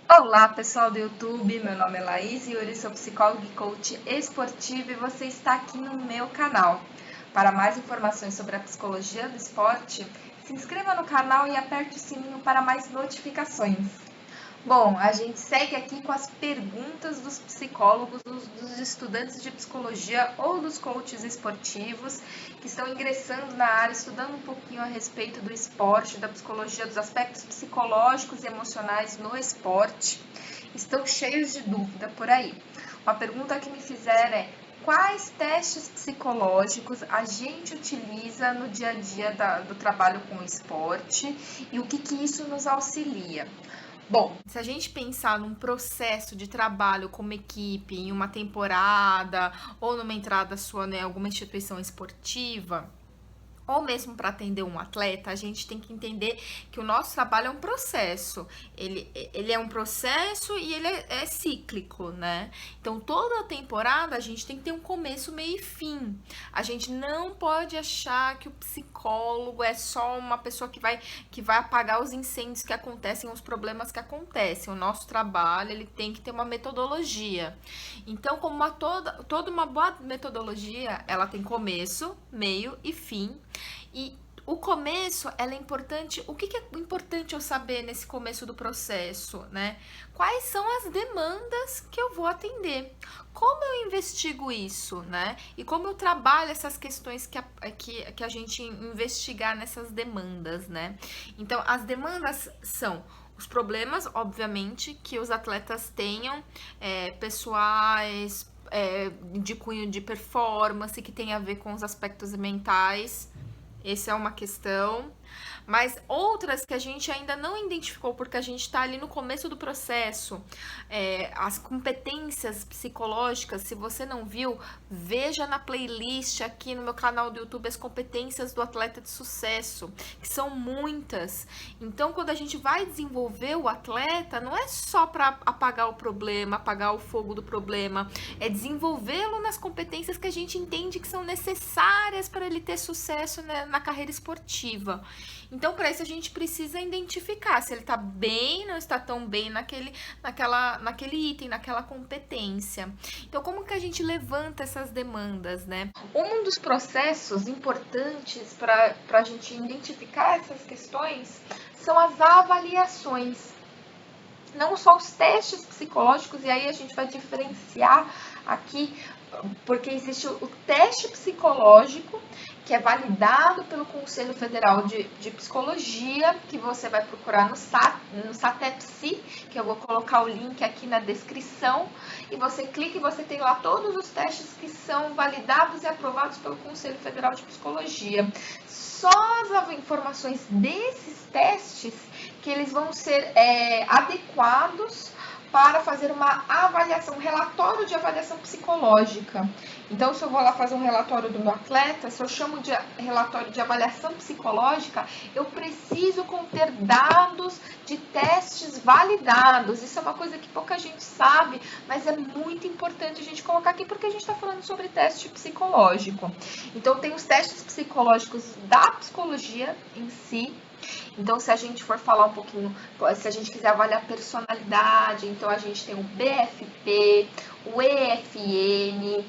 Olá, pessoal do YouTube, meu nome é Laís e eu sou psicóloga e coach esportiva e você está aqui no meu canal. Para mais informações sobre a psicologia do esporte, se inscreva no canal e aperte o sininho para mais notificações. Bom, a gente segue aqui com as perguntas dos psicólogos, dos estudantes de psicologia ou dos coaches esportivos que estão ingressando na área, estudando um pouquinho a respeito do esporte, da psicologia, dos aspectos psicológicos e emocionais no esporte. Estão cheios de dúvida por aí. Uma pergunta que me fizeram é: quais testes psicológicos a gente utiliza no dia a dia do trabalho com o esporte e o que isso nos auxilia? Bom, se a gente pensar num processo de trabalho como equipe, em uma temporada ou numa entrada sua em alguma instituição esportiva, ou mesmo para atender um atleta, a gente tem que entender que o nosso trabalho é um processo. Ele é um processo e ele é cíclico, né? Então, toda a temporada a gente tem que ter um começo, meio e fim. A gente não pode achar que o psicólogo é só uma pessoa que vai apagar os incêndios que acontecem, os problemas que acontecem. O nosso trabalho, ele tem que ter uma metodologia. Então, como toda uma boa metodologia, ela tem começo, meio e fim. E o começo, ela é importante. O que é importante eu saber nesse começo do processo, né? Quais são as demandas que eu vou atender? Como eu investigo isso, né? E como eu trabalho essas questões que a gente investigar nessas demandas, né? Então, as demandas são os problemas, obviamente, que os atletas tenham, pessoais, de cunho de performance, que tem a ver com os aspectos mentais. Essa é uma questão. Mas outras que a gente ainda não identificou, porque a gente está ali no começo do processo, as competências psicológicas, se você não viu, veja na playlist aqui no meu canal do YouTube as competências do atleta de sucesso, que são muitas. Então, quando a gente vai desenvolver o atleta, não é só para apagar o problema, apagar o fogo do problema, é desenvolvê-lo nas competências que a gente entende que são necessárias para ele ter sucesso, né, na carreira esportiva. Então, para isso, a gente precisa identificar se ele está bem, não está tão bem naquele item, naquela competência. Então, como que a gente levanta essas demandas, né? Um dos processos importantes para a gente identificar essas questões são as avaliações. Não só os testes psicológicos, e aí a gente vai diferenciar aqui, porque existe o teste psicológico, que é validado pelo Conselho Federal de Psicologia, que você vai procurar no SATEPSI, que eu vou colocar o link aqui na descrição, e você clica e você tem lá todos os testes que são validados e aprovados pelo Conselho Federal de Psicologia. Só as informações desses testes que eles vão ser adequados para fazer uma avaliação, um relatório de avaliação psicológica. Então, se eu vou lá fazer um relatório do meu atleta, se eu chamo de relatório de avaliação psicológica, eu preciso conter dados de testes validados. Isso é uma coisa que pouca gente sabe, mas é muito importante a gente colocar aqui, porque a gente está falando sobre teste psicológico. Então, tem os testes psicológicos da psicologia em si. Então, se a gente for falar um pouquinho, se a gente quiser avaliar a personalidade, então a gente tem o BFP, o EFM,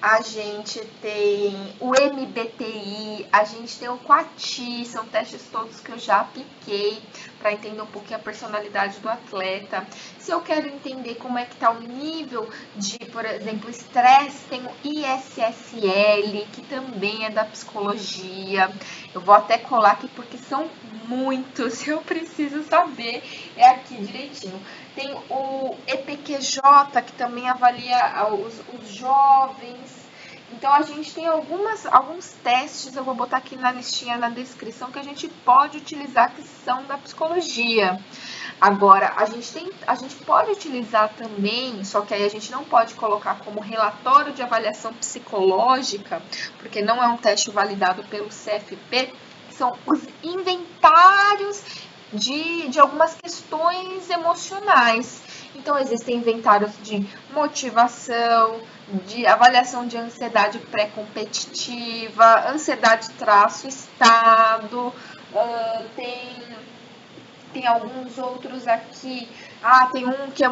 a gente tem o MBTI, a gente tem o QATI, são testes todos que eu já apliquei para entender um pouquinho a personalidade do atleta. Se eu quero entender como é que está o nível de, por exemplo, estresse, tem o ISSL, que também é da psicologia. Eu vou até colar aqui porque são muitos, eu preciso saber, é aqui direitinho. Tem o EPQJ, que também avalia os jovens. Então, a gente tem alguns testes, eu vou botar aqui na listinha, na descrição, que a gente pode utilizar, que são da psicologia. Agora, a gente pode utilizar também, só que aí a gente não pode colocar como relatório de avaliação psicológica, porque não é um teste validado pelo CFP, são os inventários de algumas questões emocionais. Então, existem inventários de motivação, de avaliação de ansiedade pré-competitiva, ansiedade traço estado, tem Tem alguns outros aqui. Tem um que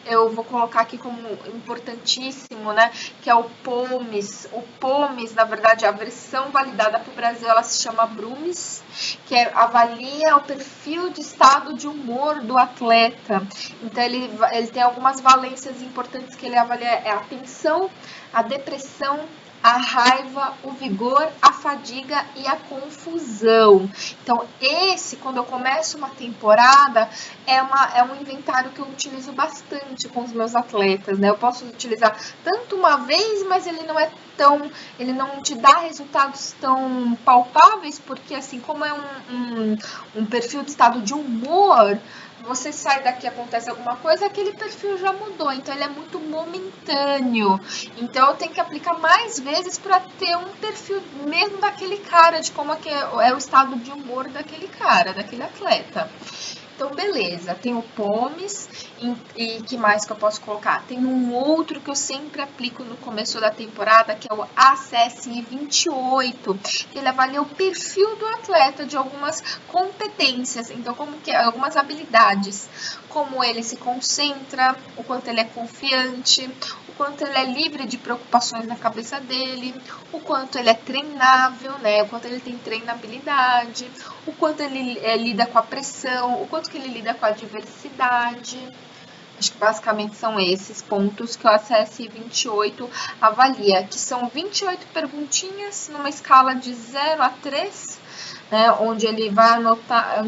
eu vou colocar aqui como importantíssimo, né? Que é o POMES. O POMES, na verdade, a versão validada para o Brasil, ela se chama BRUMES, que avalia o perfil de estado de humor do atleta. Então, ele tem algumas valências importantes que ele avalia: é a tensão, a depressão, a raiva, o vigor, a fadiga e a confusão. Então, quando eu começo uma temporada, é um inventário que eu utilizo bastante com os meus atletas, né? Eu posso utilizar tanto uma vez, mas ele não te dá resultados tão palpáveis, porque assim, como é um perfil de estado de humor, você sai daqui, acontece alguma coisa, aquele perfil já mudou, então ele é muito momentâneo. Então eu tenho que aplicar mais vezes para ter um perfil mesmo daquele cara, de como é o estado de humor daquele cara, daquele atleta. Então, beleza, tem o POMES e que mais que eu posso colocar? Tem um outro que eu sempre aplico no começo da temporada, que é o ACSI 28, que ele avalia o perfil do atleta de algumas competências, então algumas habilidades, como ele se concentra, o quanto ele é confiante, o quanto ele é livre de preocupações na cabeça dele, o quanto ele é treinável, né? O quanto ele tem treinabilidade, o quanto ele lida com a pressão, o quanto que ele lida com a adversidade. Acho que basicamente são esses pontos que o ACSI 28 avalia, que são 28 perguntinhas numa escala de 0 a 3, né, onde ele vai anotar,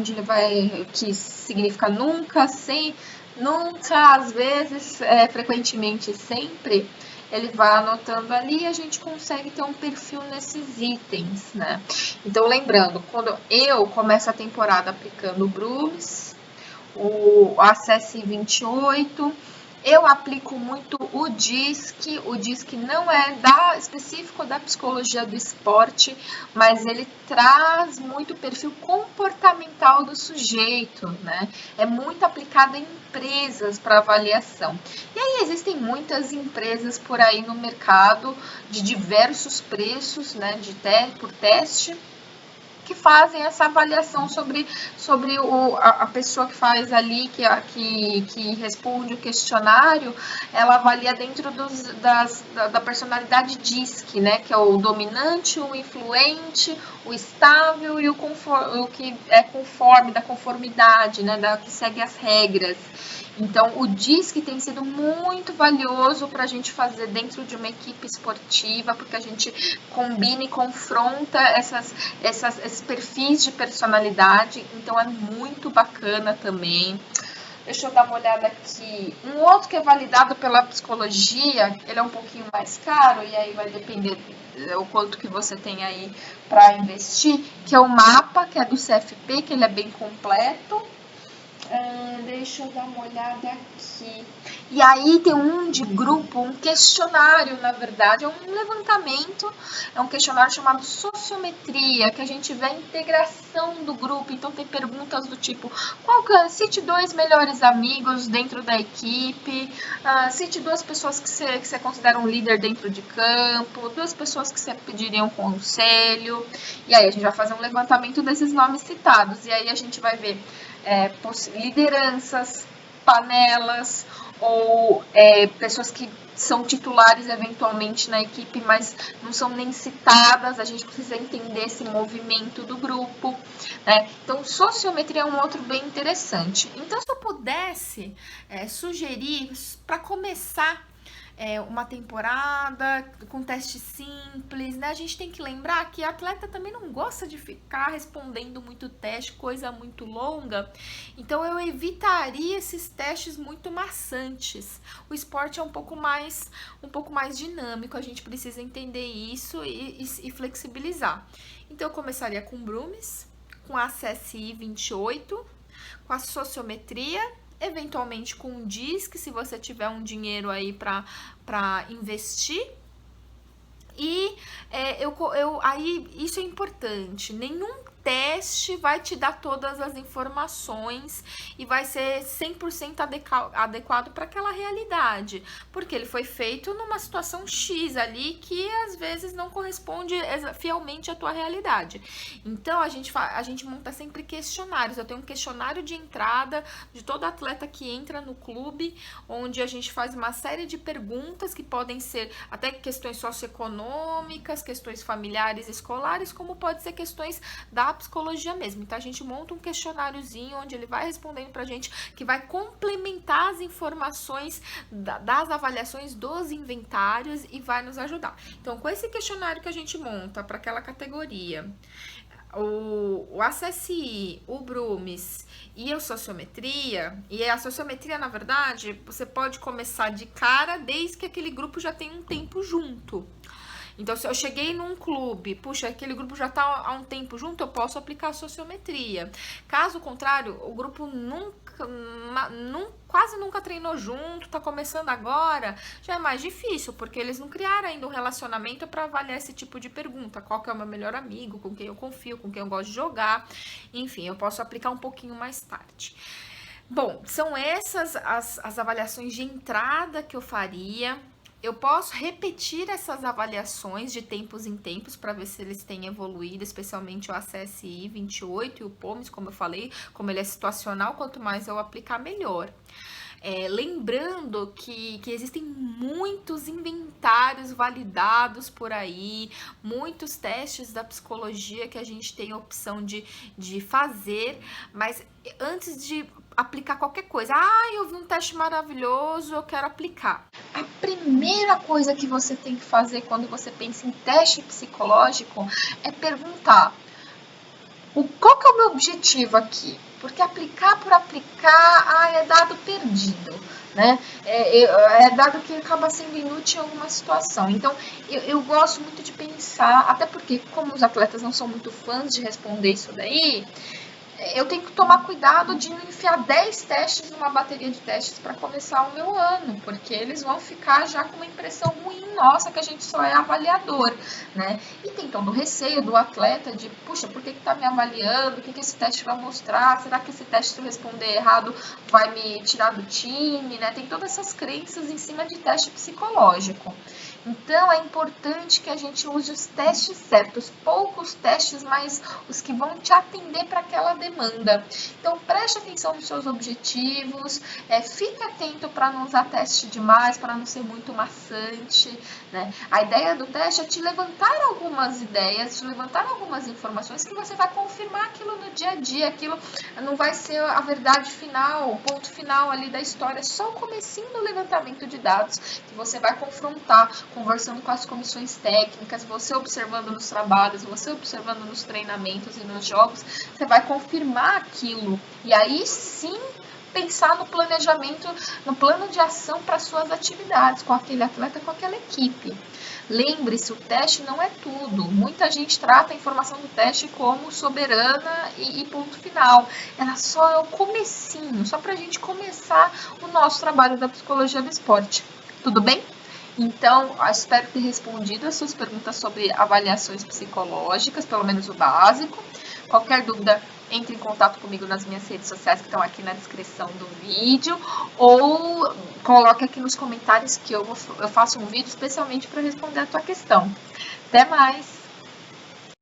que significa nunca, sem, nunca, às vezes, frequentemente, sempre. Ele vai anotando ali e a gente consegue ter um perfil nesses itens, né? Então, lembrando, quando eu começo a temporada aplicando o BRUMES, o ACSI 28, eu aplico muito o DISC. O DISC não é específico da psicologia do esporte, mas ele traz muito o perfil comportamental do sujeito, né? É muito aplicado em empresas para avaliação. E aí existem muitas empresas por aí no mercado de diversos preços, né, por teste, que fazem essa avaliação sobre a pessoa que faz ali, que responde o questionário, ela avalia dentro da personalidade DISC, né, que é o dominante, o influente, o estável e o que é conforme, da conformidade, né, que segue as regras. Então, o DISC tem sido muito valioso para a gente fazer dentro de uma equipe esportiva, porque a gente combina e confronta esses perfis de personalidade, então é muito bacana também. Deixa eu dar uma olhada aqui. Um outro que é validado pela psicologia, ele é um pouquinho mais caro, e aí vai depender o quanto que você tem aí para investir, que é o MAPA, que é do CFP, que ele é bem completo. Deixa eu dar uma olhada aqui. E aí tem um de grupo, um questionário, na verdade, é um levantamento, é um questionário chamado sociometria, que a gente vê a integração do grupo. Então tem perguntas do tipo: cite 2 melhores amigos dentro da equipe, cite 2 pessoas que você considera um líder dentro de campo, 2 pessoas que você pediria um conselho. E aí a gente vai fazer um levantamento desses nomes citados, e aí a gente vai ver lideranças, panelas, ou pessoas que são titulares eventualmente na equipe, mas não são nem citadas. A gente precisa entender esse movimento do grupo, né? Então, sociometria é um outro bem interessante. Então, se eu pudesse sugerir para começar uma temporada com teste simples, né? A gente tem que lembrar que atleta também não gosta de ficar respondendo muito teste, coisa muito longa. Então eu evitaria esses testes muito maçantes. O esporte é um pouco mais dinâmico, a gente precisa entender isso e flexibilizar. Então eu começaria com BRUMES, com a CSI 28, com a sociometria, eventualmente com um DISC, se você tiver um dinheiro aí para investir. E aí isso é importante, nenhum teste vai te dar todas as informações e vai ser 100% adequado para aquela realidade, porque ele foi feito numa situação X ali que às vezes não corresponde fielmente à tua realidade. Então a gente monta sempre questionários. Eu tenho um questionário de entrada de todo atleta que entra no clube, onde a gente faz uma série de perguntas que podem ser até questões socioeconômicas, questões familiares, escolares, como pode ser questões da psicologia mesmo. Então a gente monta um questionáriozinho onde ele vai respondendo pra gente, que vai complementar as informações das avaliações dos inventários e vai nos ajudar. Então, com esse questionário que a gente monta para aquela categoria, o ACSI, o Brumes e a sociometria, e a sociometria, na verdade, você pode começar de cara desde que aquele grupo já tem um tempo junto. Então, se eu cheguei num clube, puxa, aquele grupo já tá há um tempo junto, eu posso aplicar a sociometria. Caso contrário, o grupo quase nunca treinou junto, tá começando agora, já é mais difícil, porque eles não criaram ainda um relacionamento para avaliar esse tipo de pergunta. Qual que é o meu melhor amigo, com quem eu confio, com quem eu gosto de jogar. Enfim, eu posso aplicar um pouquinho mais tarde. Bom, são essas as avaliações de entrada que eu faria. Eu posso repetir essas avaliações de tempos em tempos para ver se eles têm evoluído, especialmente o ACSI 28 e o POMES, como eu falei, como ele é situacional, quanto mais eu aplicar, melhor. Lembrando que existem muitos inventários validados por aí, muitos testes da psicologia que a gente tem a opção de fazer, mas antes de aplicar qualquer coisa, eu vi um teste maravilhoso, eu quero aplicar. A primeira coisa que você tem que fazer quando você pensa em teste psicológico é perguntar: qual que é o meu objetivo aqui? Porque aplicar por aplicar, é dado perdido, né? É dado que acaba sendo inútil em alguma situação. Então, eu gosto muito de pensar, até porque como os atletas não são muito fãs de responder isso daí, eu tenho que tomar cuidado de não enfiar 10 testes numa bateria de testes para começar o meu ano, porque eles vão ficar já com uma impressão ruim nossa, que a gente só é avaliador, né? E tem todo o receio do atleta de, puxa, por que está me avaliando? O que esse teste vai mostrar? Será que esse teste, se eu responder errado, vai me tirar do time, né? Tem todas essas crenças em cima de teste psicológico. Então, é importante que a gente use os testes certos, poucos testes, mas os que vão te atender para aquela demanda. Então, preste atenção nos seus objetivos, fique atento para não usar teste demais, para não ser muito maçante, né? A ideia do teste é te levantar algumas ideias, te levantar algumas informações que você vai confirmar aquilo no dia a dia, aquilo não vai ser a verdade final, o ponto final ali da história, é só o comecinho do levantamento de dados que você vai confrontar, conversando com as comissões técnicas, você observando nos trabalhos, você observando nos treinamentos e nos jogos, você vai confirmar aquilo. E aí sim pensar no planejamento, no plano de ação para suas atividades, com aquele atleta, com aquela equipe. Lembre-se, o teste não é tudo. Muita gente trata a informação do teste como soberana e ponto final. Ela só é o comecinho, só para a gente começar o nosso trabalho da psicologia do esporte. Tudo bem? Então, espero ter respondido as suas perguntas sobre avaliações psicológicas, pelo menos o básico. Qualquer dúvida, entre em contato comigo nas minhas redes sociais que estão aqui na descrição do vídeo, ou coloque aqui nos comentários que eu faço um vídeo especialmente para responder a tua questão. Até mais!